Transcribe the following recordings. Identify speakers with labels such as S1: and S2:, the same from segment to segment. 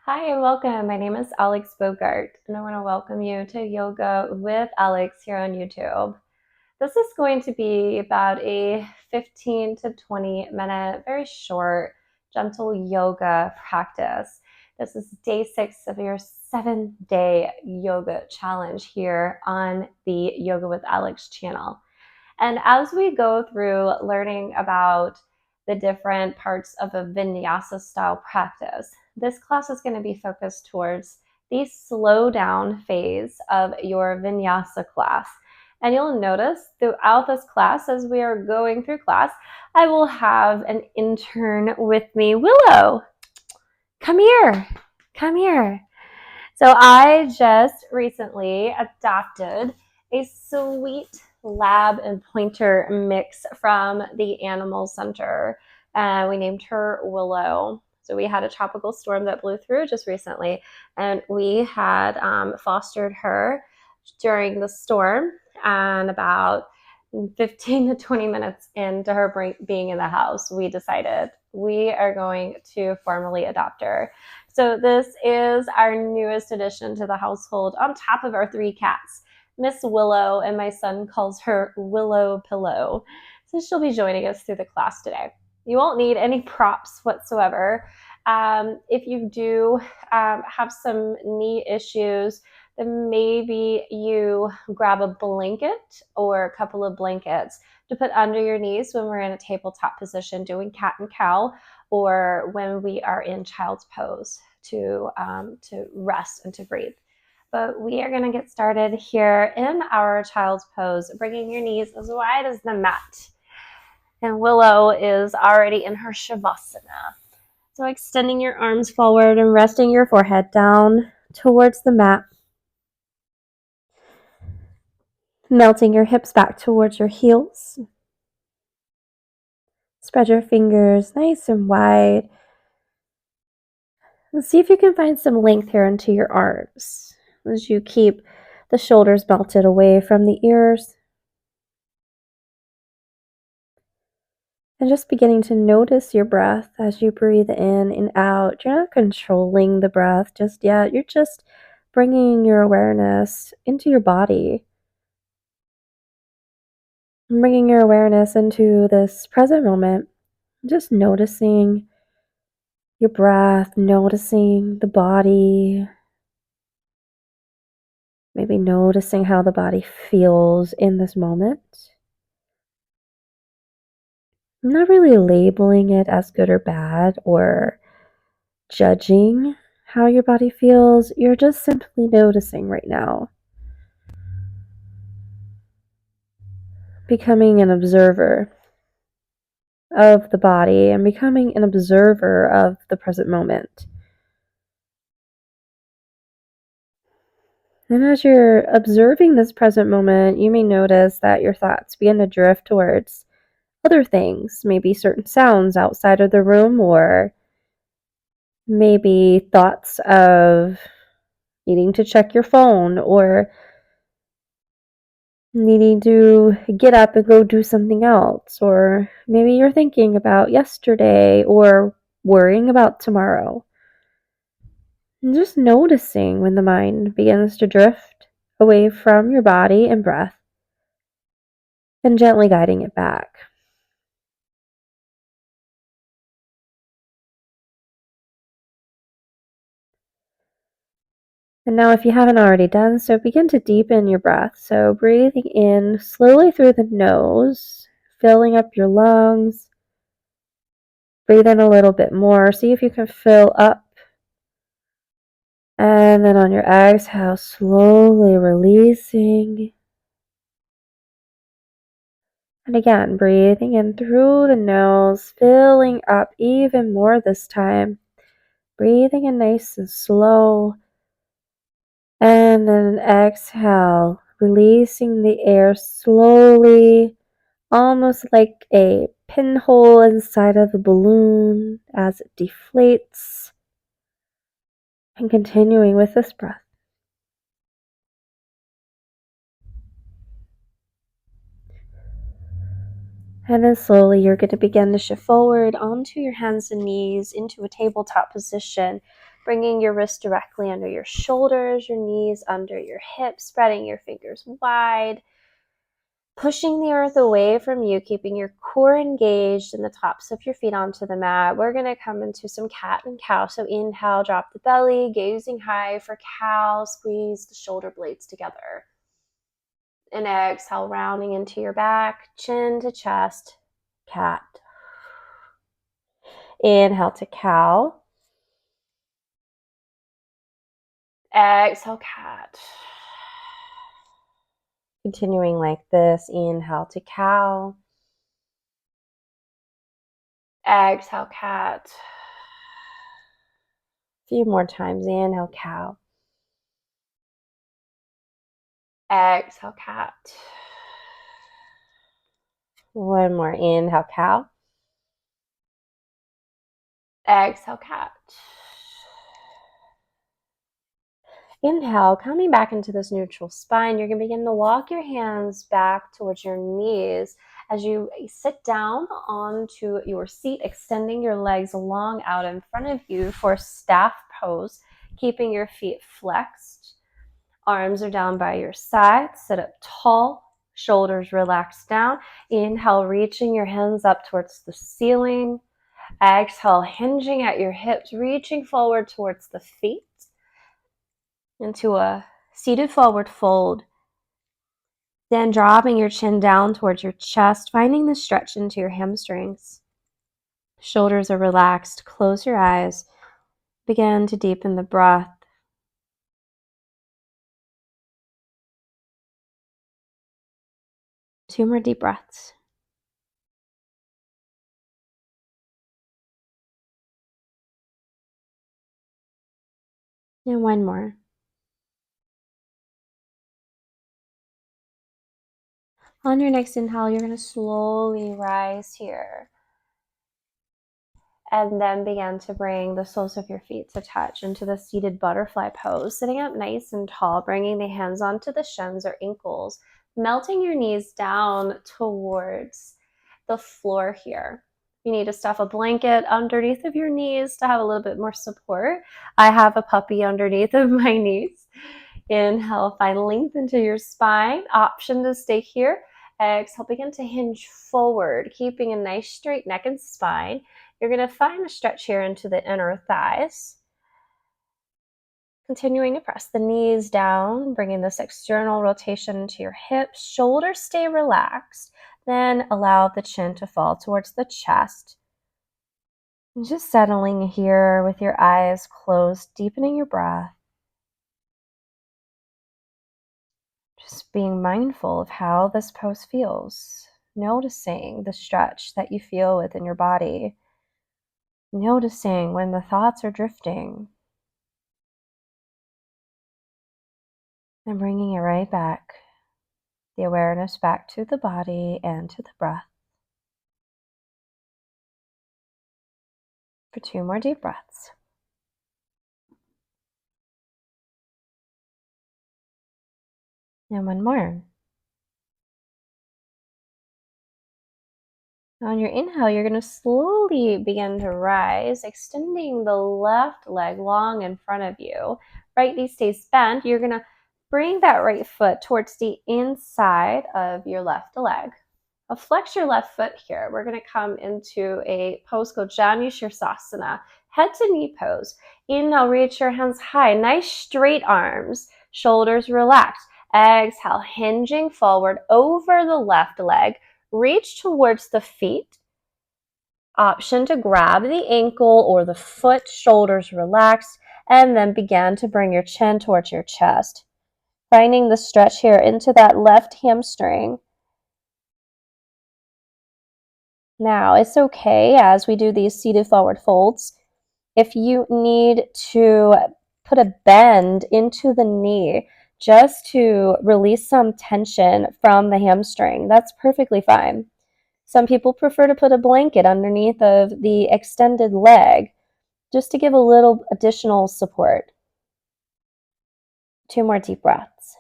S1: Hi and welcome. My name is Alex Bogart, and I want to welcome you to Yoga with Alex here on YouTube. This is going to be about a 15 to 20-minute, very short, gentle yoga practice. This is day 6 of your 7-day yoga challenge here on the Yoga with Alex channel. And as we go through learning about the different parts of a Vinyasa style practice, this class is going to be focused towards the slow down phase of your Vinyasa class. And you'll notice throughout this class, as we are going through class, I will have an intern with me. Willow, come here. Come here. So I just recently adopted a sweet lab and pointer mix from the animal center. We named her Willow. So we had a tropical storm that blew through just recently, and we had fostered her during the storm. And about 15 to 20 minutes into her being in the house, we decided we are going to formally adopt her. So this is our newest addition to the household on top of our 3 cats, Miss Willow, and my son calls her Willow Pillow. So she'll be joining us through the class today. You won't need any props whatsoever. If you do have some knee issues, then maybe you grab a blanket or a couple of blankets to put under your knees when we're in a tabletop position doing cat and cow, or when we are in child's pose to rest and to breathe. But we are going to get started here in our child's pose, bringing your knees as wide as the mat. And Willow is already in her Shavasana. So extending your arms forward and resting your forehead down towards the mat. Melting your hips back towards your heels. Spread your fingers nice and wide. And see if you can find some length here into your arms as you keep the shoulders melted away from the ears. And just beginning to notice your breath as you breathe in and out. You're not controlling the breath just yet. You're just bringing your awareness into your body. Bringing your awareness into this present moment. Just noticing your breath, noticing the body. Maybe noticing how the body feels in this moment. I'm not really labeling it as good or bad or judging how your body feels. You're just simply noticing right now. Becoming an observer of the body and becoming an observer of the present moment. And as you're observing this present moment, you may notice that your thoughts begin to drift towards other things, maybe certain sounds outside of the room, or maybe thoughts of needing to check your phone or needing to get up and go do something else, or maybe you're thinking about yesterday or worrying about tomorrow. And just noticing when the mind begins to drift away from your body and breath and gently guiding it back. And now, if you haven't already done so, begin to deepen your breath. So breathing in slowly through the nose, filling up your lungs. Breathe in a little bit more. See if you can fill up. And then on your exhale, slowly releasing. And again, breathing in through the nose, filling up even more this time. Breathing in nice and slow. And then exhale, releasing the air slowly, almost like a pinhole inside of a balloon as it deflates. And continuing with this breath. And then slowly you're going to begin to shift forward onto your hands and knees into a tabletop position. bringing your wrist directly under your shoulders, your knees under your hips, spreading your fingers wide, pushing the earth away from you, keeping your core engaged and the tops of your feet onto the mat. We're going to come into some cat and cow. So inhale, drop the belly, gazing high for cow, squeeze the shoulder blades together. And exhale, rounding into your back, chin to chest, cat. Inhale to cow. Exhale, cat. Continuing like this, inhale to cow. Exhale, cat. A few more times, inhale, cow. Exhale, cat. One more, inhale, cow. Exhale, cat. Inhale, coming back into this neutral spine, you're going to begin to walk your hands back towards your knees as you sit down onto your seat, extending your legs long out in front of you for staff pose, keeping your feet flexed. Arms are down by your sides. Sit up tall, shoulders relaxed down. Inhale, reaching your hands up towards the ceiling. Exhale, hinging at your hips, reaching forward towards the feet into a seated forward fold. Then dropping your chin down towards your chest, finding the stretch into your hamstrings. Shoulders are relaxed. Close your eyes. Begin to deepen the breath. Two more deep breaths. And one more. On your next inhale, you're going to slowly rise here. And then begin to bring the soles of your feet to touch into the seated butterfly pose. Sitting up nice and tall, bringing the hands onto the shins or ankles, melting your knees down towards the floor here. You need to stuff a blanket underneath of your knees to have a little bit more support. I have a puppy underneath of my knees. Inhale, find length into your spine. Option to stay here. Exhale, begin to hinge forward, keeping a nice straight neck and spine. You're going to find a stretch here into the inner thighs. Continuing to press the knees down, bringing this external rotation into your hips. Shoulders stay relaxed. Then allow the chin to fall towards the chest. And just settling here with your eyes closed, deepening your breath. Just being mindful of how this pose feels. Noticing the stretch that you feel within your body. Noticing when the thoughts are drifting. And bringing it right back. The awareness back to the body and to the breath. For two more deep breaths. And one more. On your inhale, you're going to slowly begin to rise, extending the left leg long in front of you. Right knee stays bent. You're going to bring that right foot towards the inside of your left leg. Flex your left foot here. We're going to come into a pose called Janu Shirsasana, head to knee pose. Inhale, reach your hands high. Nice straight arms, shoulders relaxed. Exhale, hinging forward over the left leg. Reach towards the feet. Option to grab the ankle or the foot, shoulders relaxed, and then begin to bring your chin towards your chest. Finding the stretch here into that left hamstring. Now, it's okay as we do these seated forward folds. If you need to put a bend into the knee just to release some tension from the hamstring, that's perfectly fine. Some people prefer to put a blanket underneath of the extended leg just to give a little additional support. Two more deep breaths.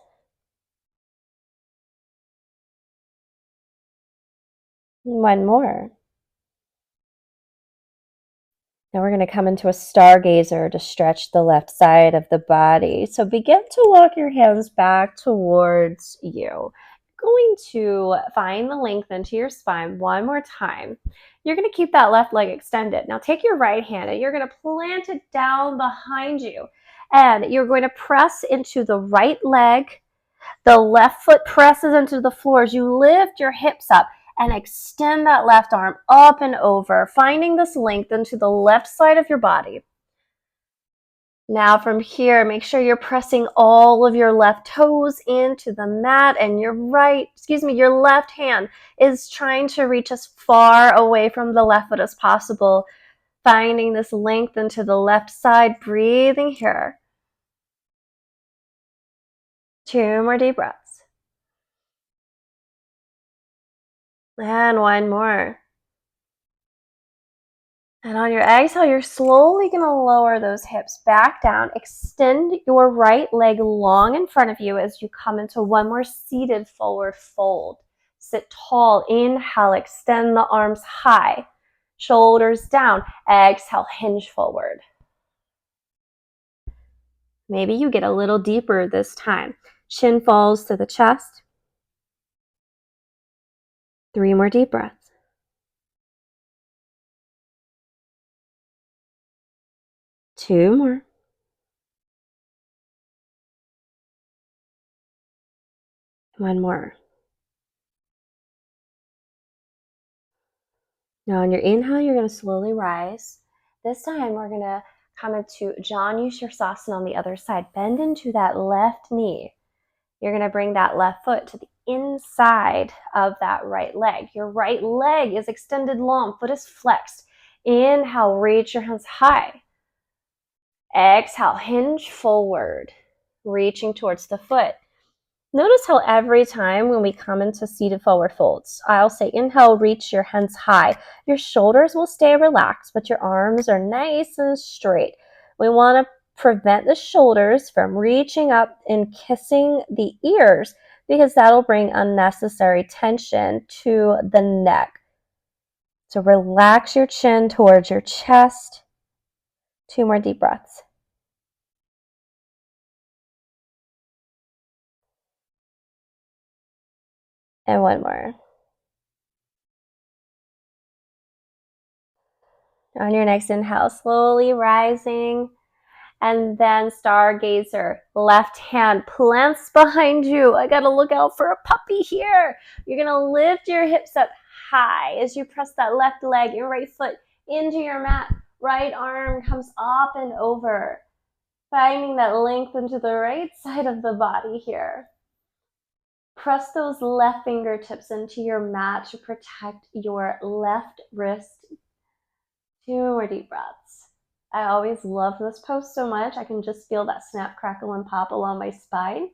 S1: One more. Now we're going to come into a stargazer to stretch the left side of the body. So begin to walk your hands back towards you. Going to find the length into your spine one more time. You're going to keep that left leg extended. Now take your right hand and you're going to plant it down behind you. And you're going to press into the right leg. The left foot presses into the floor as you lift your hips up and extend that left arm up and over, finding this length into the left side of your body. Now from here, make sure you're pressing all of your left toes into the mat, and your left hand is trying to reach as far away from the left foot as possible, finding this length into the left side, breathing here. 2 more deep breaths. And 1 more. And on your exhale, you're slowly going to lower those hips back down. Extend your right leg long in front of you as you come into one more seated forward fold. Sit tall. Inhale, extend the arms high. Shoulders down. Exhale, hinge forward. Maybe you get a little deeper this time. Chin falls to the chest. 3 more deep breaths. 2 more. 1 more. Now on your inhale, you're going to slowly rise. This time we're going to come into Janu Sirsasana on the other side. Bend into that left knee. You're going to bring that left foot to the inside of that right leg. Your right leg is extended long, foot is flexed. Inhale, reach your hands high. Exhale, hinge forward, reaching towards the foot. Notice how every time when we come into seated forward folds, I'll say inhale, reach your hands high. Your shoulders will stay relaxed, but your arms are nice and straight. We want to prevent the shoulders from reaching up and kissing the ears because that'll bring unnecessary tension to the neck. So relax your chin towards your chest. 2 more deep breaths. And 1 more. On your next inhale, slowly rising, and then stargazer, left hand plants behind you. I gotta look out for a puppy here. You're gonna lift your hips up high as you press that left leg, your right foot into your mat. Right arm comes up and over, finding that length into the right side of the body here. Press those left fingertips into your mat to protect your left wrist. 2 more deep breaths. I always love this pose so much. I can just feel that snap, crackle, and pop along my spine.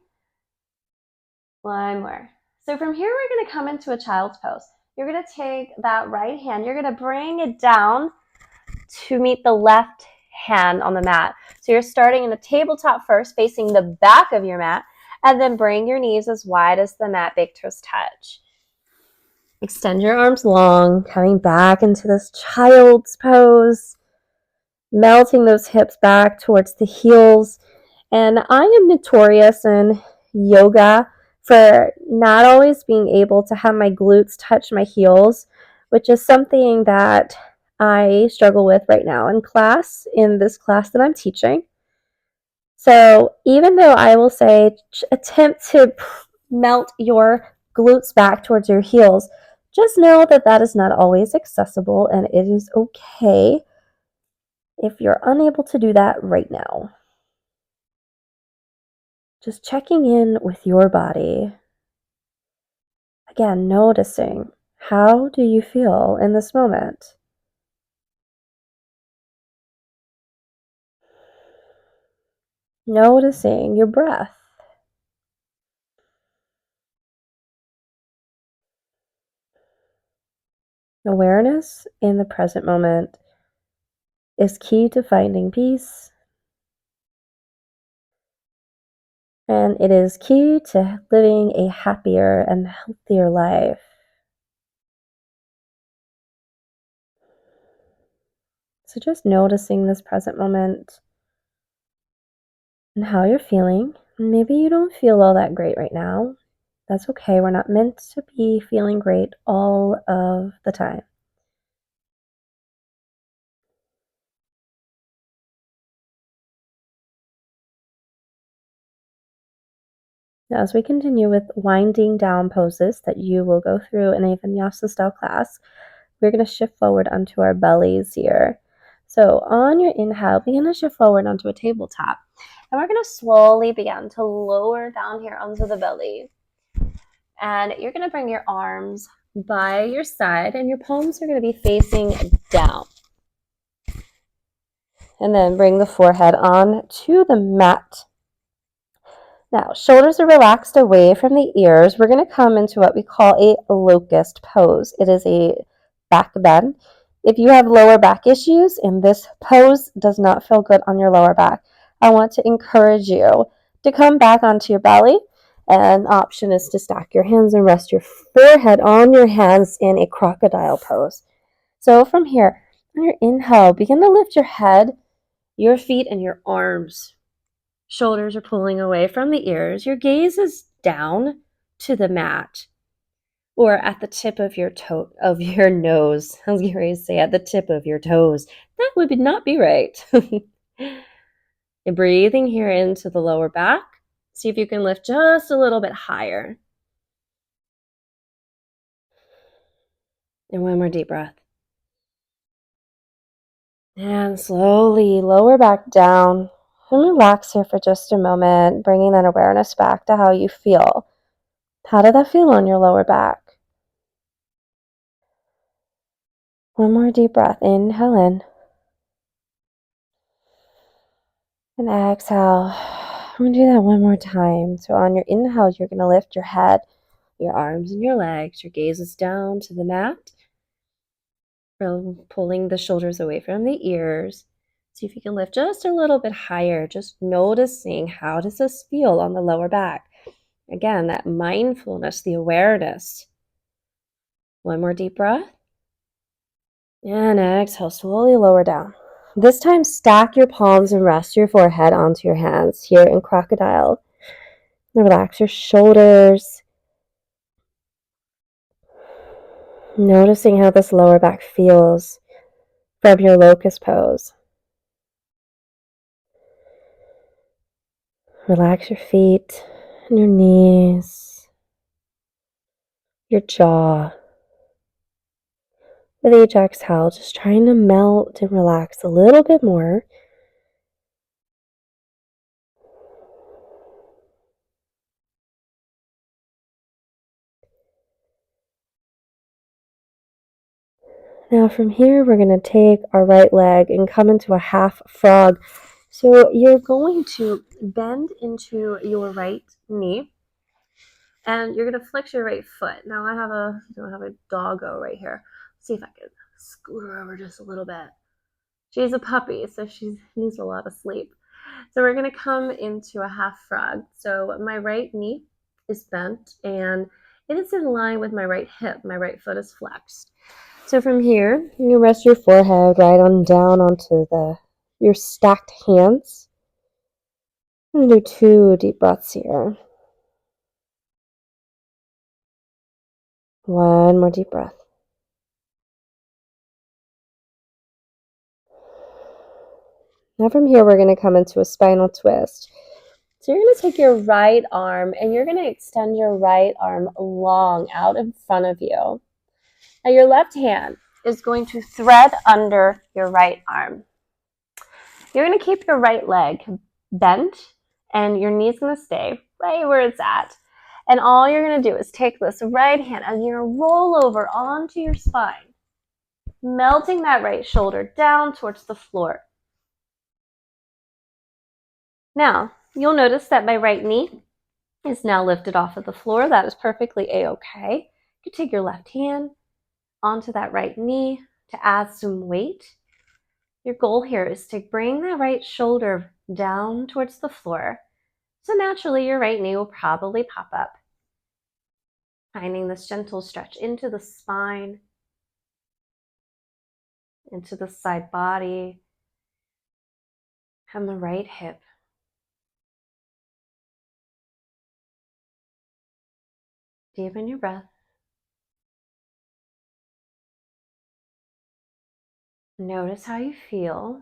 S1: 1 more. So from here, we're going to come into a child's pose. You're going to take that right hand. You're going to bring it down to meet the left hand on the mat. So you're starting in a tabletop first, facing the back of your mat, and then bring your knees as wide as the mat, big toes touch. Extend your arms long, coming back into this child's pose, melting those hips back towards the heels. And I am notorious in yoga for not always being able to have my glutes touch my heels, which is something that I struggle with right now in this class that I'm teaching. So even though I will say attempt to melt your glutes back towards your heels, just know that that is not always accessible, and it is okay if you're unable to do that right now. Just checking in with your body. Again, noticing, how do you feel in this moment? Noticing your breath. Awareness in the present moment is key to finding peace, and it is key to living a happier and healthier life. So just noticing this present moment and how you're feeling. Maybe you don't feel all that great right now. That's okay. We're not meant to be feeling great all of the time. Now, as we continue with winding down poses that you will go through in a Vinyasa style class, we're going to shift forward onto our bellies here. So on your inhale, begin to shift forward onto a tabletop. And we're going to slowly begin to lower down here onto the belly. And you're going to bring your arms by your side and your palms are going to be facing down. And then bring the forehead on to the mat. Now, shoulders are relaxed away from the ears. We're going to come into what we call a locust pose. It is a back bend. If you have lower back issues and this pose does not feel good on your lower back, I want to encourage you to come back onto your belly. An option is to stack your hands and rest your forehead on your hands in a crocodile pose. So from here, on your inhale, begin to lift your head, your feet, and your arms. Shoulders are pulling away from the ears. Your gaze is down to the mat or at the tip of your nose. I was going to say at the tip of your toes. That would not be right. And breathing here into the lower back. See if you can lift just a little bit higher. And one more deep breath. And slowly lower back down. And relax here for just a moment, bringing that awareness back to how you feel. How did that feel on your lower back? One more deep breath. Inhale in. And exhale. I'm going to do that one more time. So on your inhale, you're going to lift your head, your arms and your legs. Your gaze is down to the mat. Pulling the shoulders away from the ears. See if you can lift just a little bit higher. Just noticing how does this feel on the lower back. Again, that mindfulness, the awareness. One more deep breath. And exhale, slowly lower down. This time, stack your palms and rest your forehead onto your hands here in crocodile. Relax your shoulders. Noticing how this lower back feels from your locust pose. Relax your feet and your knees, your jaw. With each exhale, just trying to melt and relax a little bit more. Now from here, we're going to take our right leg and come into a half frog. So you're going to bend into your right knee and you're going to flex your right foot. Now I have a doggo right here. Let's see if I can scoot her over just a little bit. She's a puppy, so she needs a lot of sleep. So we're going to come into a half frog. So my right knee is bent and it is in line with my right hip. My right foot is flexed. So from here, you rest your forehead right on down onto your stacked hands. I'm going to do 2 deep breaths here. One more deep breath. Now from here, we're going to come into a spinal twist. So you're going to take your right arm and you're going to extend your right arm long out in front of you. Now your left hand is going to thread under your right arm. You're going to keep your right leg bent and your knee's going to stay right where it's at. And all you're going to do is take this right hand and you're going to roll over onto your spine, melting that right shoulder down towards the floor. Now, you'll notice that my right knee is now lifted off of the floor. That is perfectly a-okay. You can take your left hand onto that right knee to add some weight. Your goal here is to bring that right shoulder down towards the floor. So naturally, your right knee will probably pop up. Finding this gentle stretch into the spine. into the side body and the right hip. Deepen your breath. Notice how you feel.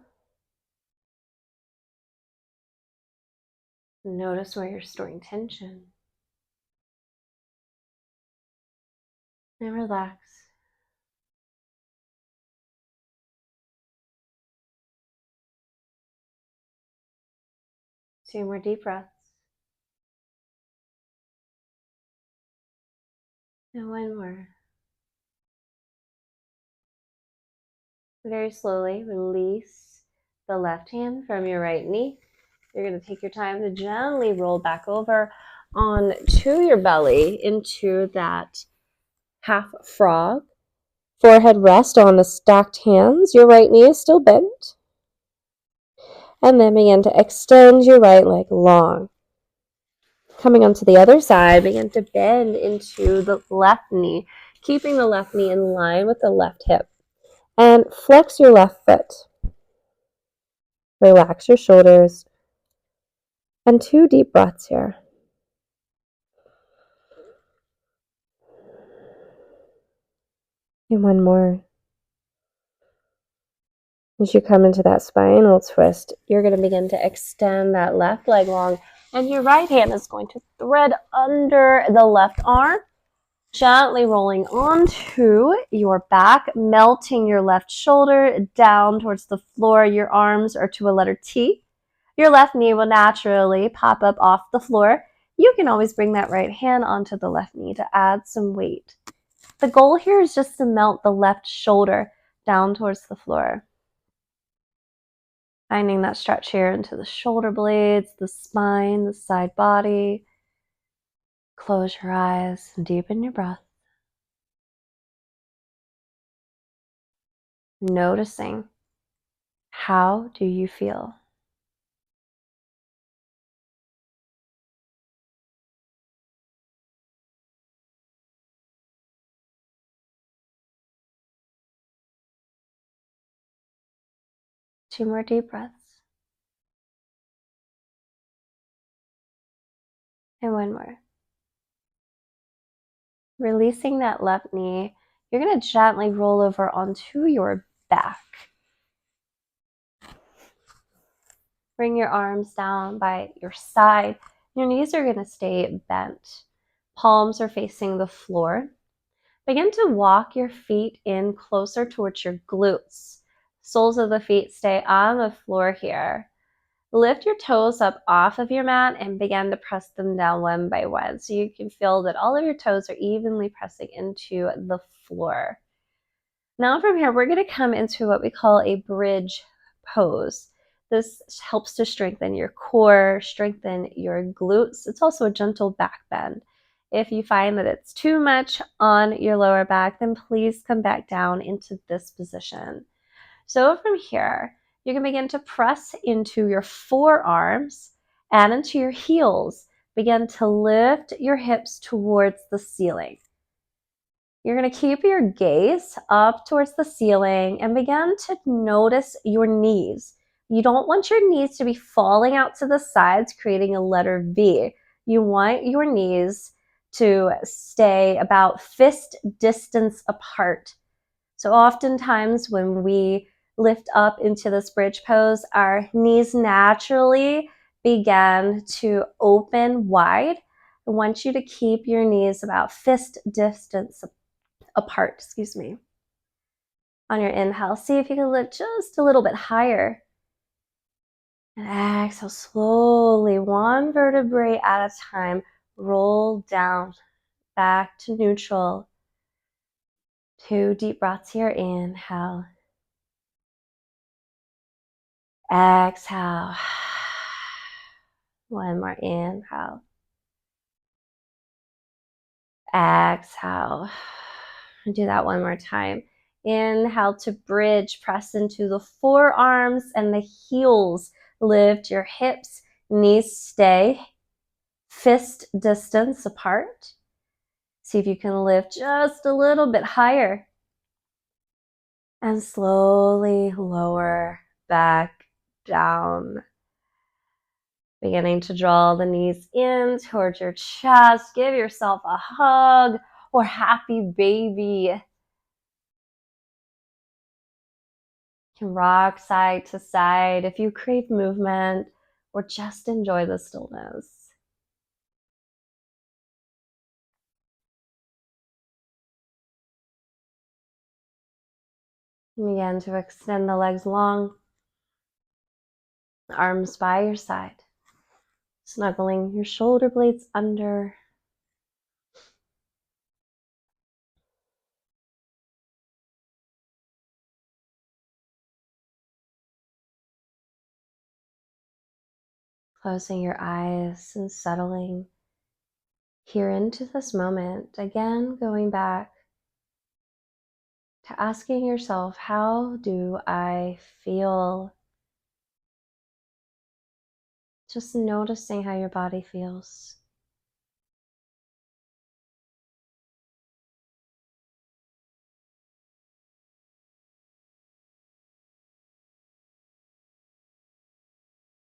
S1: Notice where you're storing tension. And relax. 2 more deep breaths. And 1 more. Very slowly release the left hand from your right knee. You're going to take your time to gently roll back over onto your belly into that half frog. Forehead rest on the stacked hands. Your right knee is still bent. And then begin to extend your right leg long. Coming onto the other side, begin to bend into the left knee, keeping the left knee in line with the left hip. And flex your left foot. Relax your shoulders. And 2 deep breaths here. And 1 more. As you come into that spinal twist, you're going to begin to extend that left leg long, and your right hand is going to thread under the left arm, gently rolling onto your back, melting your left shoulder down towards the floor. Your arms are to a letter T. Your left knee will naturally pop up off the floor. You can always bring that right hand onto the left knee to add some weight. The goal here is just to melt the left shoulder down towards the floor. Finding that stretch here into the shoulder blades, the spine, the side body. Close your eyes and deepen your breath. Noticing, how do you feel? Two more deep breaths. And 1 more. Releasing that left knee, you're going to gently roll over onto your back. Bring your arms down by your side. Your knees are going to stay bent. Palms are facing the floor. Begin to walk your feet in closer towards your glutes. Soles of the feet stay on the floor here. Lift your toes up off of your mat and begin to press them down one by one so you can feel that all of your toes are evenly pressing into the floor. Now from here, we're going to come into what we call a bridge pose. This helps to strengthen your core, strengthen your glutes. It's also a gentle back bend. If you find that it's too much on your lower back, then please come back down into this position. So from here, you can begin to press into your forearms and into your heels. Begin to lift your hips towards the ceiling. You're going to keep your gaze up towards the ceiling and begin to notice your knees. You don't want your knees to be falling out to the sides, creating a letter V. You want your knees to stay about fist distance apart. So oftentimes when we lift up into this bridge pose, our knees naturally begin to open wide. I want you to keep your knees about fist distance apart, On your inhale, see if you can lift just a little bit higher. And exhale slowly, 1 vertebrae at a time, roll down, back to neutral. 2 deep breaths here, inhale. Exhale. 1 more inhale. Exhale. Do that 1 more time. Inhale to bridge, press into the forearms and the heels. Lift your hips, knees stay fist distance apart. See if you can lift just a little bit higher. And slowly lower back down. Beginning to draw the knees in towards your chest. Give yourself a hug or happy baby. You can rock side to side if you crave movement or just enjoy the stillness. Begin to extend the legs long, arms by your side, snuggling your shoulder blades under. Closing your eyes and settling here into this moment. Again, going back to asking yourself, how do I feel? Just noticing how your body feels.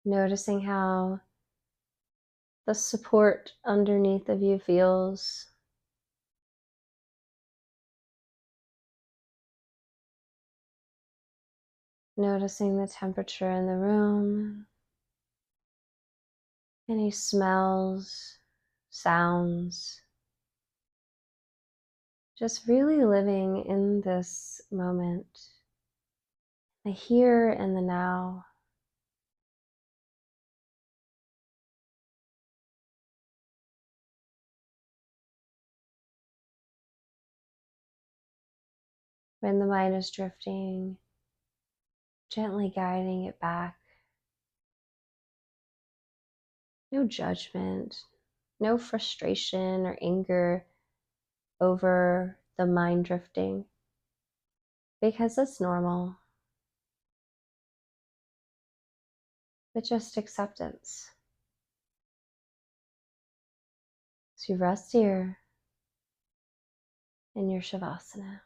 S1: Noticing how the support underneath of you feels. Noticing the temperature in the room. Any smells, sounds. Just really living in this moment. The here and the now. When the mind is drifting, gently guiding it back. No judgment, no frustration or anger over the mind drifting, because it's normal, but just acceptance. So you rest here in your Shavasana.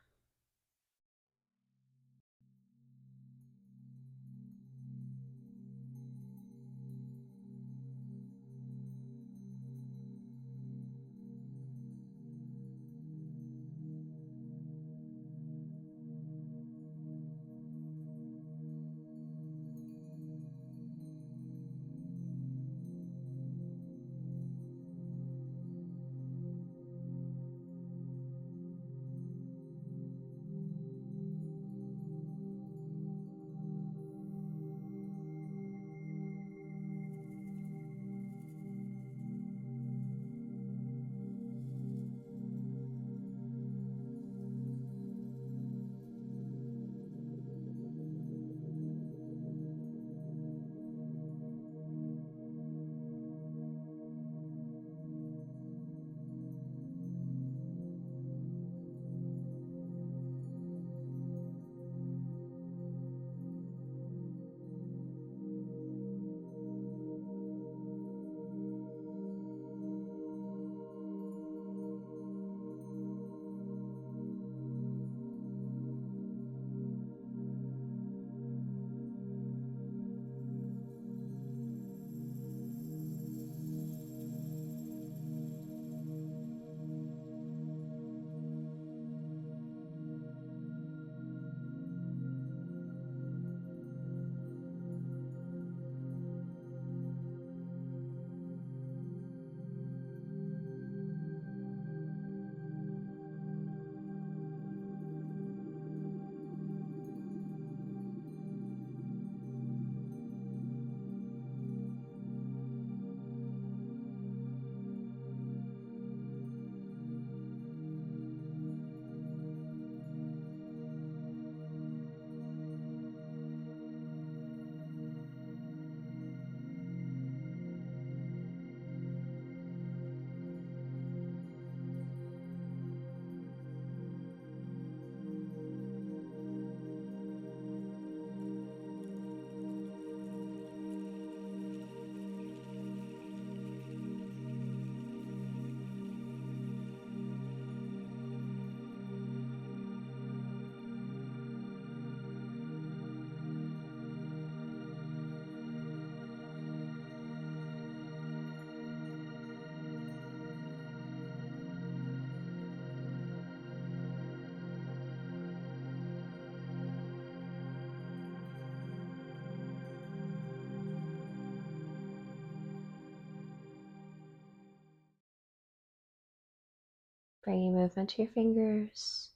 S1: Bringing movement to your fingers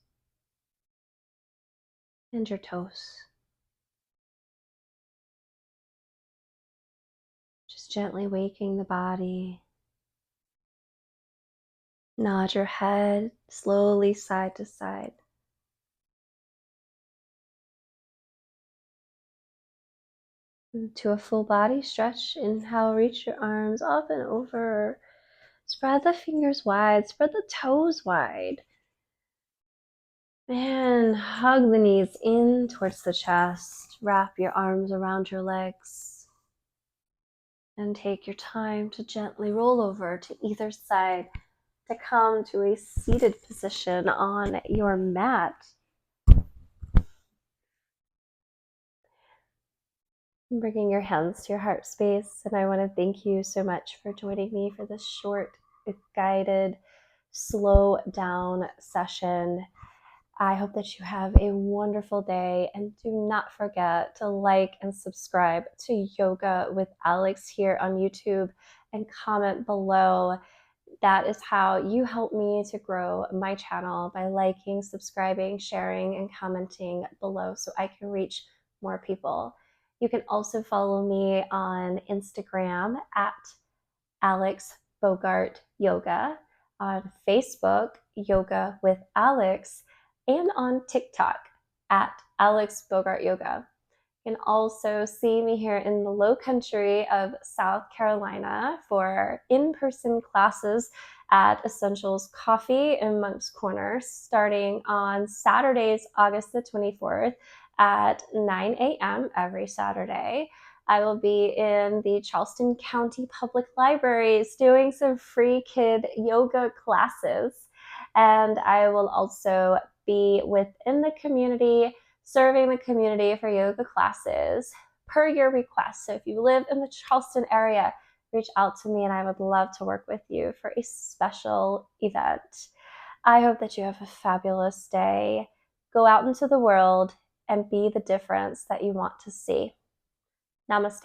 S1: and your toes. Just gently waking the body. Nod your head slowly side to side. To a full body stretch. Inhale, reach your arms up and over. Spread the fingers wide, spread the toes wide. And hug the knees in towards the chest. Wrap your arms around your legs. And take your time to gently roll over to either side to come to a seated position on your mat. Bringing your hands to your heart space. And I want to thank you so much for joining me for this short, guided, slow down session. I hope that you have a wonderful day, and do not forget to like and subscribe to Yoga with Alex here on YouTube and comment below. That is how you help me to grow my channel, by liking, subscribing, sharing, and commenting below so I can reach more people. You can also follow me on Instagram at Alex Bogart Yoga, on Facebook, Yoga with Alex, and on TikTok at Alex Bogart Yoga. You can also see me here in the low country of South Carolina for in-person classes at Essentials Coffee in Moncks Corner, starting on Saturdays, August the 24th at 9 a.m. every Saturday. I will be in the Charleston County Public Libraries doing some free kid yoga classes. And I will also be within the community, serving the community for yoga classes per your request. So if you live in the Charleston area, reach out to me and I would love to work with you for a special event. I hope that you have a fabulous day. Go out into the world and be the difference that you want to see. Namaste.